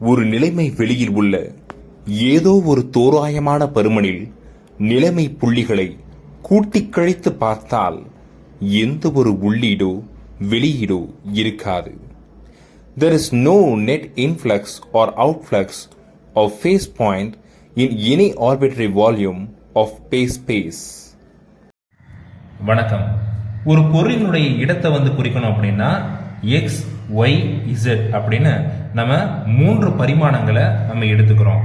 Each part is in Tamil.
ஒரு நிலைமை வெளியில் உள்ள ஏதோ ஒரு தோராயமான பருமனில் நிலைமை புள்ளிகளை கூட்டிக் கழித்து பார்த்தால் எந்த ஒரு உள்ளீடோ வெளியீடோ இருக்காது. There is no net influx or outflux of phase point in any arbitrary volume of space. வணக்கம். ஒரு பொருளினுடைய இடத்தை குறிக்கணும் அப்படின்னா x, y, z அப்படின்னு நம்ம 3 பரிமாணங்களை நம்ம எடுத்துக்கிறோம்.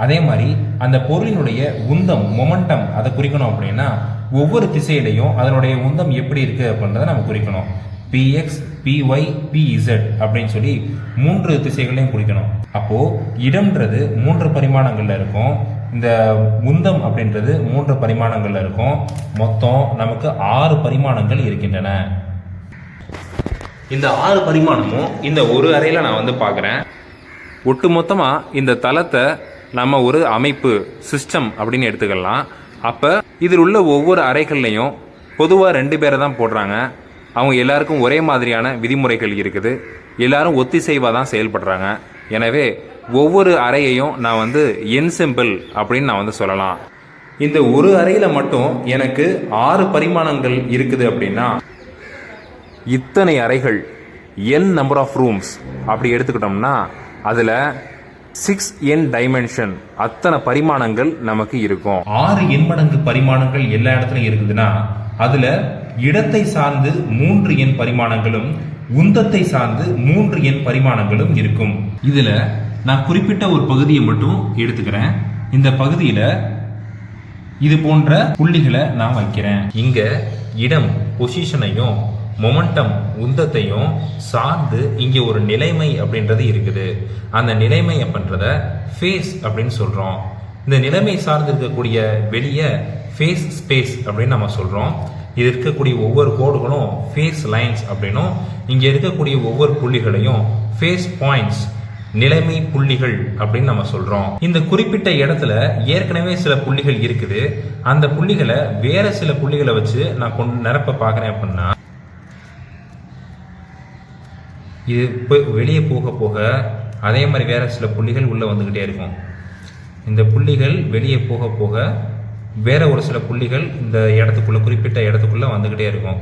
அதே மாதிரி அந்த பொருளினுடைய உந்தம் மொமெண்டம் அதை குறிக்கணும் அப்படின்னா ஒவ்வொரு திசையிலையும் அதனுடைய உந்தம் எப்படி இருக்கு அப்படின்றத நம்ம குறிக்கணும். px, py, pz அப்படின்னு சொல்லி 3 திசைகளையும் குறிக்கணும். அப்போ இடம்ன்றது 3 பரிமாணங்கள்ல இருக்கும், இந்த உந்தம் அப்படின்றது 3 பரிமாணங்கள்ல இருக்கும். மொத்தம் நமக்கு 6 பரிமாணங்கள் இருக்கின்றன. இந்த 6 பரிமாணமும் இந்த ஒரு அறையில நான் பார்க்குறேன். ஒட்டுமொத்தமா இந்த தளத்தை நம்ம ஒரு அமைப்பு சிஸ்டம் அப்படின்னு எடுத்துக்கலாம். அப்போ இதில் உள்ள ஒவ்வொரு அறைகள்லையும் பொதுவாக 2 பேரை தான் போடுறாங்க. அவங்க எல்லாருக்கும் ஒரே மாதிரியான விதிமுறைகள் இருக்குது. எல்லாரும் ஒத்திசைவாக தான் செயல்படுறாங்க. எனவே ஒவ்வொரு அறையையும் நான் என்செம்பிள் அப்படின்னு நான் சொல்லலாம். இந்த ஒரு அறையில் மட்டும் எனக்கு 6 பரிமாணங்கள் இருக்குது அப்படின்னா இத்தனை அறைகள் n நம்பர் ஆஃப் ரூம்ஸ் அப்படி எடுத்துக்கிட்டோம்னா அதில் 6n டைமென்ஷன் அத்தனை பரிமாணங்கள் நமக்கு இருக்கும். 6 எண்மடங்கு பரிமாணங்கள் எல்லா இடத்துலையும் இருக்குதுன்னா அதுல இடத்தை சார்ந்து 3n பரிமாணங்களும் உந்தத்தை சார்ந்து 3n பரிமாணங்களும் இருக்கும். இதுல நான் குறிப்பிட்ட ஒரு பகுதியை மட்டும் எடுத்துக்கிறேன். இந்த பகுதியில இது போன்ற புள்ளிகளை நான் வைக்கிறேன். இங்க இடம் பொசிஷனையும் மொமெண்டம் உந்தத்தையும் சார்ந்து இங்க ஒரு நிலைமை அப்படின்றது இருக்குது. அந்த நிலைமை அப்படின்றத ஃபேஸ் அப்படின்னு சொல்றோம். இந்த நிலைமை சார்ந்து இருக்கக்கூடிய வெளியே ஃபேஸ் ஸ்பேஸ் அப்படின்னு நம்ம சொல்றோம். இது இருக்கக்கூடிய ஒவ்வொரு கோடுகளும் ஃபேஸ் லைன்ஸ் அப்படின்னும், இங்க இருக்கக்கூடிய ஒவ்வொரு புள்ளிகளையும் ஃபேஸ் பாயிண்ட்ஸ் நிலைமை புள்ளிகள் அப்படின்னு நம்ம சொல்றோம். இந்த குறிப்பிட்ட இடத்துல ஏற்கனவே சில புள்ளிகள் இருக்குது. அந்த புள்ளிகளை வேற சில புள்ளிகளை வச்சு நான் நிரப்ப பார்க்கிறேன் அப்படின்னா இது வெளியே போக போக அதே மாதிரி வேற சில புள்ளிகள் உள்ள வந்துகிட்டே இருக்கும். இந்த புள்ளிகள் வெளியே போக போக வேற ஒரு சில புள்ளிகள் இந்த இடத்துக்குள்ள குறிப்பிட்ட இடத்துக்குள்ள வந்துகிட்டே இருக்கும்.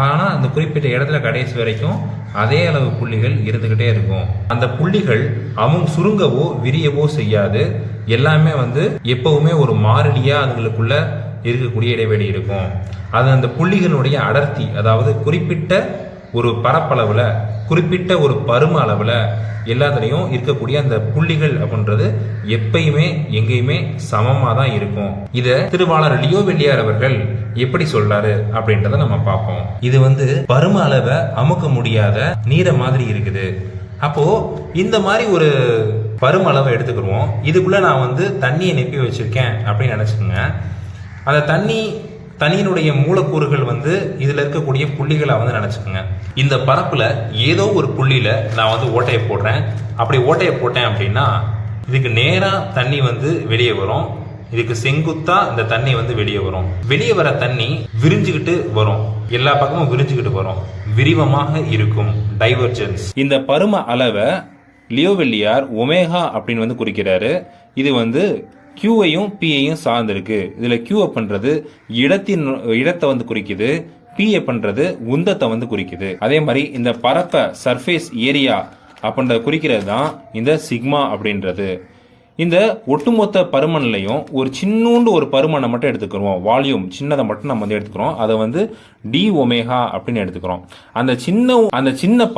ஆனா அந்த குறிப்பிட்ட இடத்துல கடைசி வரைக்கும் அதே அளவு புள்ளிகள் இருந்துகிட்டே இருக்கும். அந்த புள்ளிகள் அவங்க சுருங்கவோ விரியவோ செய்யாது. எல்லாமே எப்பவுமே ஒரு மாறிலியா அதுங்களுக்குள்ள இருக்கக்கூடிய இடைவெளி இருக்கும். அது அந்த புள்ளிகளுடைய அடர்த்தி, அதாவது குறிப்பிட்ட ஒரு பரப்பளவுல குறிப்பிட்ட ஒரு பரும அளவுல எல்லாத்துலயும் இருக்கக்கூடிய அந்த புள்ளிகள் அப்படின்றது எப்பயுமே எங்கேயுமே சமமா தான் இருக்கும். இத திருவாளர் லியோவெல்லியார் அவர்கள் எப்படி சொல்றாரு அப்படின்றத நம்ம பார்ப்போம். இது பரும அளவை அமுக்க முடியாத நீரை மாதிரி இருக்குது. அப்போ இந்த மாதிரி ஒரு பரும அளவை எடுத்துக்கிடுவோம். இதுக்குள்ள நான் தண்ணியை நெப்பி வச்சிருக்கேன் அப்படின்னு நினைச்சுக்கோங்க. அந்த தண்ணியினுடைய மூலக்கூறுகள் இதுல இருக்கக்கூடிய புள்ளிகளை நினைச்சுக்கோங்க. இந்த பரப்புல ஏதோ ஒரு புள்ளியில நான் ஓட்டையை போடுறேன். அப்படி ஓட்டையை போட்டேன் அப்படின்னா இதுக்கு நேரா தண்ணி வெளியே வரும். இதுக்கு செங்குத்தா இந்த தண்ணி வெளியே வரும். வெளியே வர தண்ணி விரிஞ்சுக்கிட்டு வரும். எல்லா பக்கமும் விரிஞ்சுக்கிட்டு வரும். விரிவமாக இருக்கும். டைவர்ஜென்ஸ். இந்த பரும அளவை லியோவெல்லியார் ஒமேகா அப்படின்னு குறிக்கிறாரு. இது Qஐயும் Pஐயும் சார்ந்திருக்கு. இதுல Q பண்றது இடத்தை குறிக்குது. P பண்றது உந்தத்தை குறிக்குது. அதே மாதிரி இந்த பரப்ப சர்ஃபேஸ் ஏரியா அப்படின்றத குறிக்கிறது தான் இந்த சிக்மா அப்படின்றது. இந்த ஒட்டுமொத்த பருமன்லையும் ஒரு சின்னூண்டு ஒரு பருமனை மட்டும் எடுத்துக்கிறோம். வால்யூம் சின்னதை மட்டும் நம்ம எடுத்துக்கிறோம். அதை டி ஒமேகா அப்படின்னு எடுத்துக்கிறோம். அந்த சின்ன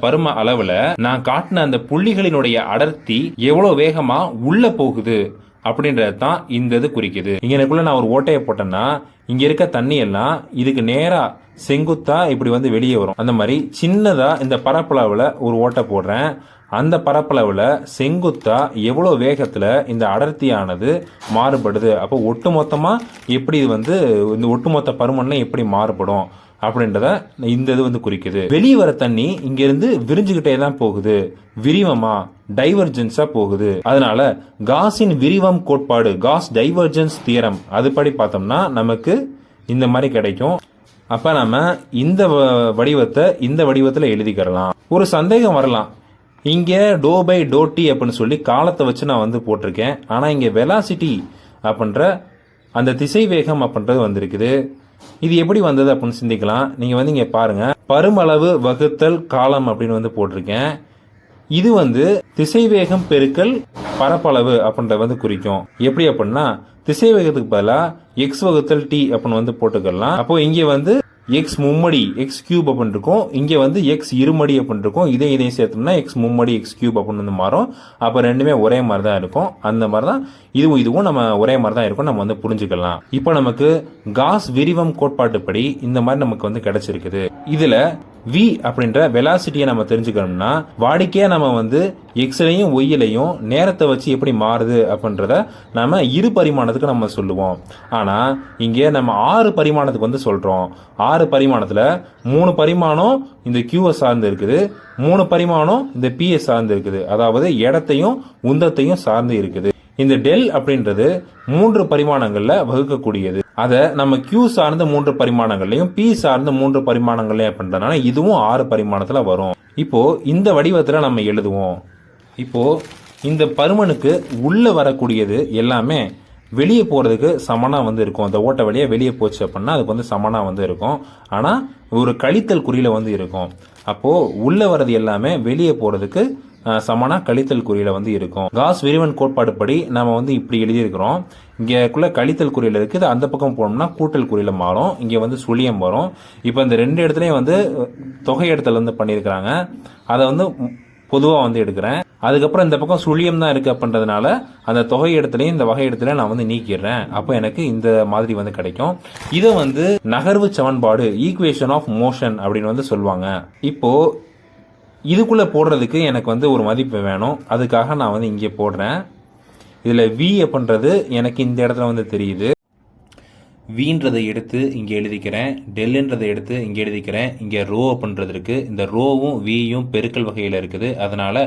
பரும அளவுல நான் காட்டின அந்த புள்ளிகளினுடைய அடர்த்தி எவ்வளவு வேகமா உள்ள போகுது அப்படின்றது தான் இந்த இது குறிக்குது. இங்கனக்குள்ள நான் ஒரு ஓட்டையை போட்டேன்னா இங்க இருக்க தண்ணி எல்லாம் இதுக்கு நேரா செங்குத்தா இப்படி வெளியே வரும். அந்த மாதிரி சின்னதா இந்த பரப்பளவுல ஒரு ஓட்டை போடுறேன். அந்த பரப்பளவுல செங்குத்தா எவ்வளவு வேகத்துல இந்த அடர்த்தியானது மாறுபடுது. அப்போ ஒட்டுமொத்தமா எப்படி இந்த ஒட்டுமொத்த பருமன்ல எப்படி மாறுபடும் அப்படின்றத இந்த இது குறிக்குது. வெளியே வர தண்ணி இங்க இருந்து விரிஞ்சுகிட்டே தான் போகுது. விரிவமா டைவர்ஜென்ஸா போகுது. அதனால காஸின் விரிவம் கோட்பாடு, காஸ் டைவர்ஜென்ஸ் தியரம், அதுபடி பார்த்தோம்னா நமக்கு இந்த மாதிரி கிடைக்கும். அப்ப நம்ம இந்த வடிவத்தை இந்த வடிவத்துல எழுதிக்கிறலாம். ஒரு சந்தேகம் வரலாம், இங்கே டோ பை டோ டி அப்படின்னு சொல்லி காலத்தை வச்சு நான் வந்து போட்டிருக்கேன். ஆனால் இங்கே வெலாசிட்டி அப்படின்ற அந்த திசை வேகம் அப்படின்றது வந்திருக்குது. இது எப்படி வந்தது அப்படின்னு சிந்திக்கலாம். நீங்கள் வந்து இங்கே பாருங்கள், பருமளவு வகுத்தல் காலம் அப்படின்னு வந்து போட்டிருக்கேன். இது வந்து திசைவேகம் பெருக்கல் பரப்பளவு அப்படின்றத வந்து குறிக்கும். எப்படி அப்படின்னா திசை வேகத்துக்கு பதிலாக எக்ஸ் வகுத்தல் டி அப்படின்னு வந்து போட்டுக்கலாம். அப்போ இங்கே வந்து எக்ஸ் மும்மடி எக்ஸ் கியூப் அப்படின்னு இருக்கும், இங்கே வந்து எக்ஸ் இருமடி அப்படின்னு இருக்கும். இதையும் சேர்த்தோம்னா எக்ஸ் மும்மடி எக்ஸ் கியூப் அப்படின்னு வந்து மாறும். அப்போ ரெண்டுமே ஒரே மாதிரி தான் இருக்கும். அந்த மாதிரி தான் இதுவும் நம்ம ஒரே மாதிரி தான் இருக்கும், நம்ம வந்து புரிஞ்சுக்கலாம். இப்போ நமக்கு காஸ் விரிவம் கோட்பாட்டுப்படி இந்த மாதிரி நமக்கு வந்து கிடைச்சிருக்குது. இதில் v அப்படின்ற வெலாசிட்டியை நம்ம தெரிஞ்சுக்கணும்னா வாடிக்கையாக நம்ம வந்து எக்ஸ்லையும் ஒய்லையும் நேரத்தை வச்சு எப்படி மாறுது அப்படின்றத நம்ம இரு பரிமாணத்துக்கு நம்ம சொல்லுவோம். ஆனால் இங்கே நம்ம 6 பரிமாணத்துக்கு வந்து சொல்கிறோம். 6 பரிமாணத்தில் 3 பரிமாணம் இந்த கியூவை சார்ந்து இருக்குது, 3 பரிமாணம் இந்த பியை சார்ந்து இருக்குது. அதாவது இடத்தையும் உந்தத்தையும் சார்ந்து இருக்குது. இந்த டெல் அப்படின்றது 3 பரிமாணங்களில் வகுக்கக்கூடியது. அதை நம்ம Q சார்ந்த 3 பரிமாணங்கள்லையும் P சார்ந்த 3 பரிமாணங்கள்லையும் அப்படின்றதுனால இதுவும் 6 பரிமாணத்தில் வரும். இப்போ இந்த வடிவத்தில் நம்ம எழுதுவோம். இப்போ இந்த பருமனுக்கு உள்ள வரக்கூடியது எல்லாமே வெளியே போகிறதுக்கு சமனாக வந்து இருக்கும். அந்த ஓட்ட வழியாக வெளியே போச்சு அப்படின்னா அதுக்கு வந்து சமனாக வந்து இருக்கும். ஆனால் ஒரு கழித்தல் குறியில் வந்து இருக்கும். அப்போது உள்ளே வர்றது எல்லாமே வெளியே போகிறதுக்கு சமனா கழித்தல் குறியில வந்து இருக்கும். காஸ் விரிவன் கோட்பாடு படி நம்ம வந்து இப்படி எழுதியிருக்கிறோம். இங்கேக்குள்ள கழித்தல் குறியில் இருக்குது, அந்த பக்கம் போனோம்னா கூட்டல் குறியில மாறும், இங்கே வந்து சுழியம் வரும். இப்போ இந்த 2 இடத்துலையும் வந்து தொகை இடத்துல வந்து பண்ணியிருக்கிறாங்க. அதை வந்து பொதுவாக வந்து எடுக்கிறேன். அதுக்கப்புறம் இந்த பக்கம் சுழியம் தான் இருக்குது அப்படின்றதுனால அந்த தொகை இடத்துலையும் இந்த வகை இடத்துலையும் நான் வந்து நீக்கிடுறேன். அப்போ எனக்கு இந்த மாதிரி வந்து கிடைக்கும். இதை வந்து நகர்வு சமன்பாடு ஈக்குவேஷன் ஆஃப் மோஷன் அப்படின்னு வந்து சொல்லுவாங்க. இப்போ இதுக்குள்ளே போடுறதுக்கு எனக்கு வந்து ஒரு மதிப்பு வேணும். அதுக்காக நான் வந்து இங்கே போடுறேன். இதில் v அப்படின்றது எனக்கு இந்த இடத்துல வந்து தெரியுது. வின்றதை எடுத்து இங்கே எழுதிக்கிறேன், டெல்லுன்றதை எடுத்து இங்கே எழுதிக்கிறேன். இங்கே ரோ அப்படின்றது இருக்குது. இந்த ரோவும் வியும் பெருக்கல் வகையில் இருக்குது. அதனால்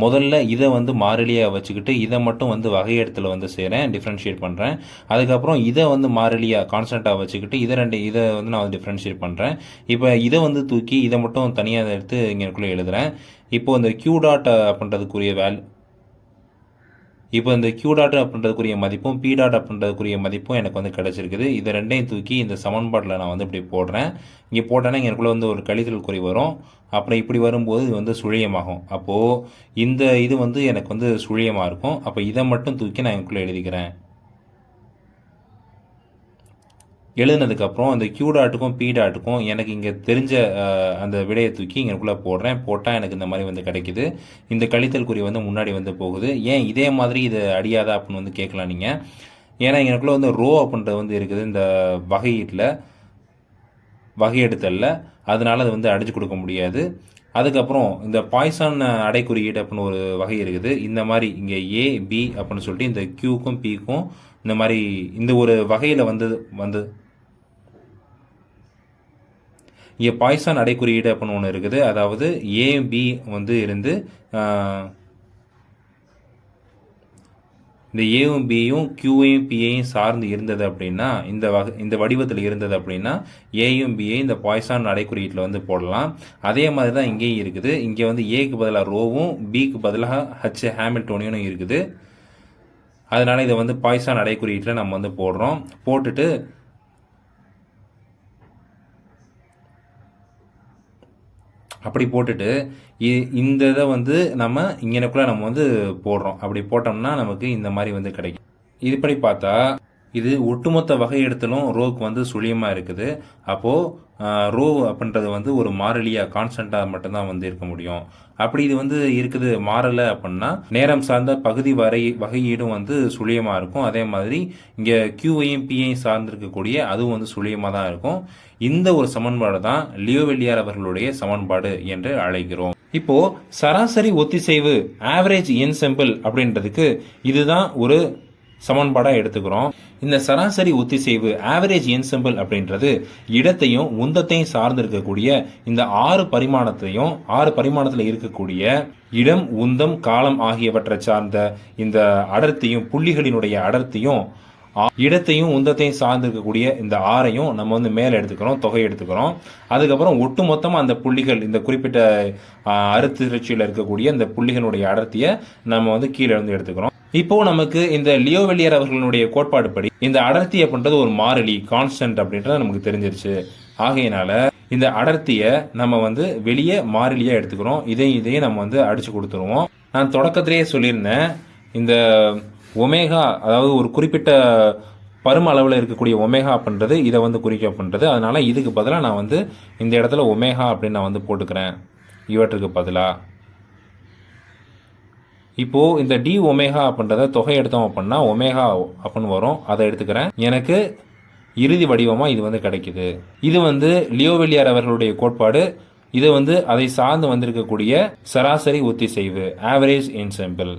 முதல்ல இதை வந்து மாறிலியாக வச்சுக்கிட்டு இதை மட்டும் வந்து வகை இடத்துல வந்து செய்கிறேன், டிஃப்ரென்ஷியேட் பண்ணுறேன். அதுக்கப்புறம் இதை வந்து மாறிலியாக கான்ஸ்டண்ட்டாக வச்சுக்கிட்டு இதை வந்து நான் டிஃப்ரென்ஷியேட் பண்ணுறேன். இப்போ இதை வந்து தூக்கி இதை மட்டும் தனியாக எடுத்து இங்கேக்குள்ளே எழுதுகிறேன். இப்போது இந்த Q டாட் அப்படின்றதுக்குரிய இப்போ இந்த Q டாட் அப்படின்றதுக்குரிய மதிப்பும் P டாட் அப்படின்றதுக்குரிய மதிப்பும் எனக்கு வந்து கிடச்சிருக்குது. இதை ரெண்டையும் தூக்கி இந்த சமன்பாட்டில் நான் வந்து இப்படி போடுறேன். இங்கே போட்டேன்னா எனக்குள்ளே வந்து ஒரு கழித்தல் குறி வரும். அப்புறம் இப்படி வரும்போது இது வந்து சுழியமாகும். அப்போது இந்த இது வந்து எனக்கு வந்து சுழியமாக இருக்கும். அப்போ இதை மட்டும் தூக்கி நான் எனக்குள்ளே எழுதிக்கிறேன். எழுதுனதுக்கப்புறம் அந்த Q டாட்டுக்கும் P டாட்டுக்கும் எனக்கு இங்கே தெரிஞ்ச அந்த விடையை தூக்கி இங்கேக்குள்ளே போடுறேன். போட்டால் எனக்கு இந்த மாதிரி வந்து கிடைக்குது. இந்த கழித்தல் குறி வந்து முன்னாடி வந்து போகுது. ஏன் இதே மாதிரி இது அடியாதா அப்படின்னு வந்து கேட்கலாம் நீங்கள். ஏன்னா எனக்குள்ளே வந்து ரோ அப்படின்றது வந்து இருக்குது இந்த வகையெடுத்தலில். அதனால அது வந்து அடிச்சு கொடுக்க முடியாது. அதுக்கப்புறம் இந்த பாய்சான் அடைக்குறியீடு அப்படின்னு ஒரு வகை இருக்குது. இந்த மாதிரி இங்கே A B அப்படின்னு சொல்லிட்டு இந்த Qக்கும் Pக்கும் இந்த மாதிரி இந்த ஒரு வகையில் வந்து இங்கே பாய்சான் அடைக்குறியீடு அப்படின்னு ஒன்று இருக்குது. அதாவது A B வந்து இருந்து இந்த ஏவும் பியும் கியூவையும் பியையும் சார்ந்து இருந்தது அப்படின்னா இந்த வடிவத்தில் இருந்தது அப்படின்னா ஏயும் பியை இந்த பாய்சான் அடைக்குறியீட்டில் வந்து போடலாம். அதே மாதிரி தான் இங்கேயும் இருக்குது. இங்கே வந்து ஏக்கு பதிலாக ரோவும் பிக்கு பதிலாக ஹச் ஹாமில்டோனியனும் இருக்குது. அதனால இதை வந்து பாய்சான் அடைக்குறியீட்டில் நம்ம வந்து போடுறோம். போட்டுட்டு அப்படி போட்டுட்டு இந்த இதை வந்து நம்ம இங்கனக்குள்ளே நம்ம வந்து போடுறோம். அப்படி போட்டோம்னா நமக்கு இந்த மாதிரி வந்து கிடைக்கும். இதுபடி பார்த்தா இது ஒட்டுமொத்த வகை இடத்திலும் ரோக்கு வந்து சுழியமாக இருக்குது. அப்போது ரோ அப்படின்றது வந்து ஒரு மாறிலியாக கான்ஸ்டண்ட்டாக மட்டும்தான் வந்து இருக்க முடியும். அப்படி இது வந்து இருக்குது மாறலை அப்படின்னா நேரம் சார்ந்த பகுதி வகையீடும் வந்து சுழியமாக இருக்கும். அதே மாதிரி இங்கே கியூவையும் பியையும் சார்ந்திருக்கக்கூடிய அதுவும் வந்து சுழியமாக தான் இருக்கும். இந்த ஒரு சமன்பாடு தான் லியோவெல்லியார் அவர்களுடைய சமன்பாடு என்று அழைக்கிறோம். இப்போ சராசரி ஒத்திசைவு ஆவரேஜ் என்செம்பிள் அப்படின்றதுக்கு இதுதான் ஒரு சமன்பாடாக எடுத்துக்கிறோம். இந்த சராசரி ஒத்திசைவு ஆவரேஜ் என்செம்பிள் அப்படின்றது இடத்தையும் உந்தத்தையும் சார்ந்து இருக்கக்கூடிய இந்த 6 பரிமாணத்தில் இருக்கக்கூடிய இடம், உந்தம், காலம் ஆகியவற்றை சார்ந்த இந்த அடர்த்தியும் புள்ளிகளினுடைய அடர்த்தியும் இடத்தையும் உந்தத்தையும் சார்ந்து இருக்கக்கூடிய இந்த ஆரையும் நம்ம வந்து மேலே எடுத்துக்கிறோம், தொகை எடுத்துக்கிறோம். அதுக்கப்புறம் ஒட்டு மொத்தமாக அந்த புள்ளிகள், இந்த குறிப்பிட்ட அறுதிருச்சியில் இருக்கக்கூடிய இந்த புள்ளிகளுடைய அடர்த்தியை நம்ம வந்து கீழே இருந்து எடுத்துக்கிறோம். இப்போ நமக்கு இந்த லியோவெல்லியர் அவர்களுடைய கோட்பாடு படி இந்த அடர்த்தி அப்படின்றது ஒரு மாறிலி, கான்ஸ்டன்ட் அப்படின்றது நமக்கு தெரிஞ்சிருச்சு. ஆகையினால இந்த அடர்த்தியை நம்ம வந்து வெளியே மாறிலியா எடுத்துக்கிறோம். இதையும் நம்ம வந்து அடிச்சு கொடுத்துருவோம். நான் தொடக்கத்திலேயே சொல்லியிருந்தேன், இந்த ஒமேகா, அதாவது ஒரு குறிப்பிட்ட பரும அளவில் இருக்கக்கூடிய ஒமேகா அப்படின்றது இதை வந்து குறிக்க அப்படின்றது. அதனால இதுக்கு பதிலாக நான் வந்து இந்த இடத்துல ஒமேகா அப்படின்னு நான் வந்து போட்டுக்கிறேன் இவற்றுக்கு பதிலாக. இப்போது இந்த டி ஒமேகா அப்படின்றத தொகை எடுத்தோம் அப்படின்னா ஒமேகா அப்படின்னு வரும். அதை எடுத்துக்கிறேன். எனக்கு இறுதி வடிவமாக இது வந்து கிடைக்குது. இது வந்து லியோவெல்லியர் அவர்களுடைய கோட்பாடு. இது வந்து அதை சார்ந்து வந்திருக்கக்கூடிய சராசரி ஒத்திசைவு, ஆவரேஜ் என்செம்பிள்.